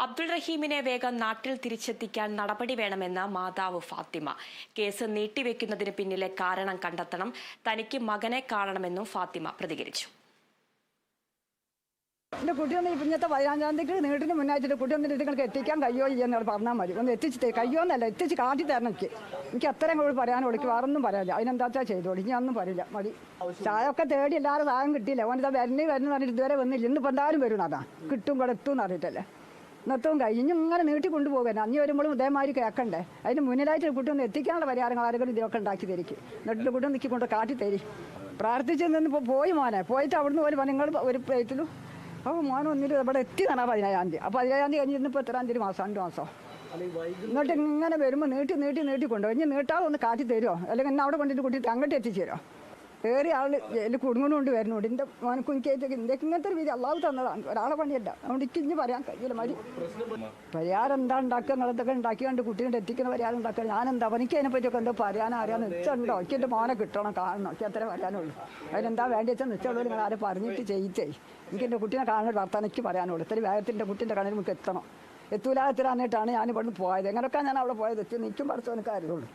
അബ്ദുൾ റഹീമിനെ വേഗം നാട്ടിൽ തിരിച്ചെത്തിക്കാൻ നടപടി വേണമെന്ന് മാതാവ് ഫാത്തിമ. കേസ് നീട്ടിവെക്കുന്നതിന് പിന്നിലെ കാരണം കണ്ടെത്തണം. തനിക്ക് മകനെ കാണണമെന്നും ഫാത്തിമ പ്രതികരിച്ചു. എൻ്റെ കുട്ടിയൊന്ന് ഇന്നത്തെ 15-ാം തീയതിക്ക് നീട്ടിന് മുന്നായിട്ട് കുട്ടിയൊന്നും നിങ്ങൾക്ക് എത്തിക്കാൻ കഴിയോ എന്ന് പറഞ്ഞാൽ മതി. ഒന്ന് എത്തിച്ച് കഴിയുമെന്നല്ല, എത്തിച്ച് കാട്ടി തരണം. എനിക്ക് അത്രയും കൂടി പറയാനോ എനിക്ക് വേറൊന്നും പറയാനില്ല. അതിനെന്താ ചെയ്തോളി, ഞാൻ ഒന്നും പറയില്ല. മതി. ചായ ഒക്കെ തേടി എല്ലാവരും സാധനം കിട്ടിയില്ല. ഓനിതാ വരുന്നു പറഞ്ഞിട്ട് ഇതുവരെ വന്നില്ല. ഇന്നിപ്പോൾ എന്തായാലും വരും. അതാ കിട്ടും കൂടെ എത്തും എന്ന് അറിയിട്ടല്ലേ. ഇന്നത്തും കഴിഞ്ഞ് ഇങ്ങനെ നീട്ടി കൊണ്ടുപോകാൻ അഞ്ഞ് വരുമ്പോഴും ഇതേമാതിരി കേൾക്കണ്ടേ. അതിന് മുന്നിലായിട്ട് കുട്ടിയൊന്ന് എത്തിക്കാനുള്ള പരിഹാരങ്ങൾ ആരെങ്കിലും ഇതിലൊക്കെ ഉണ്ടാക്കി തരിക്കും. എന്നിട്ട് കുട്ടി നിൽക്കൊണ്ട് കാട്ടി തരി. പ്രാർത്ഥിച്ച് നിന്ന് പോയി മോനെ പോയിട്ട് അവിടുന്ന് പോലും നിങ്ങൾ ഒരു പ്ലേറ്റിലും അപ്പോൾ മോൻ ഒന്നിട്ട് ഇവിടെ എത്തി തന്നെ 15-ാം തീയതി. അപ്പോൾ 15-ാം തീയതി കഴിഞ്ഞ് ഇന്നിപ്പോൾ എത്രാം തീയതി മാസം 2 മാസം. എന്നിട്ട് ഇങ്ങനെ വരുമ്പോൾ നീട്ടി കൊണ്ടുപോയി. ഇനി നീട്ടാതെ ഒന്ന് കാട്ടി തരുമോ, അല്ലെങ്കിൽ എന്നെ അവിടെ കൊണ്ടിട്ട് കുട്ടി അങ്ങോട്ട് എത്തിച്ചു തരുമോ? വേറെ ആൾ അതിൽ കുടുങ്ങുന്നുണ്ട് വരുന്നുണ്ട്. എൻ്റെ മോനക്കും എനിക്ക് ഇങ്ങനത്തെ ഒരു വിധി അള്ളാഹു തന്നതാണ്, ഒരാളെ പണിയല്ല. അതുകൊണ്ട് എനിക്ക് ഇനി പറയാൻ കഴിയില്ല. മതി. പരിഹാരം എന്താ ഉണ്ടാക്കുക, നിങ്ങളതൊക്കെ ഉണ്ടാക്കിക്കൊണ്ട് കുട്ടീൻ്റെ എത്തിക്കുന്ന പരിഹാരം ഉണ്ടാക്കുക. ഞാനെന്താ എനിക്ക് അതിനെപ്പറ്റിയൊക്കെ എന്തോ പറയാനറിയാമെന്ന് നിശ്ചയുണ്ടോ? എനിക്ക് എൻ്റെ മോനെ കിട്ടണം, കാണണം. എനിക്ക് അത്രേ പറയാനുള്ളൂ. അതിനെന്താ വേണ്ടി വെച്ചാൽ നിശ്ചയുള്ളൂ. നിങ്ങൾ ആരെ പറഞ്ഞിട്ട് ചെയ്യിച്ചേ. എനിക്ക് എൻ്റെ കുട്ടീനെ കാണുന്ന വർത്താനം എനിക്ക് പറയാനുള്ളൂ. ഇത്തിരി വേഗത്തിൻ്റെ കുട്ടീൻ്റെ കണ്ണിൽ നമുക്ക് എത്തണം. എത്തൂലാത്തിലാന്നിട്ടാണ് ഞാൻ ഇവിടുന്ന് പോയത്. എങ്ങനെയൊക്കെ ഞാൻ അവിടെ പോയത് എത്തി നിൽക്കും പഠിച്ചവനക്ക് അറിയുള്ളൂ.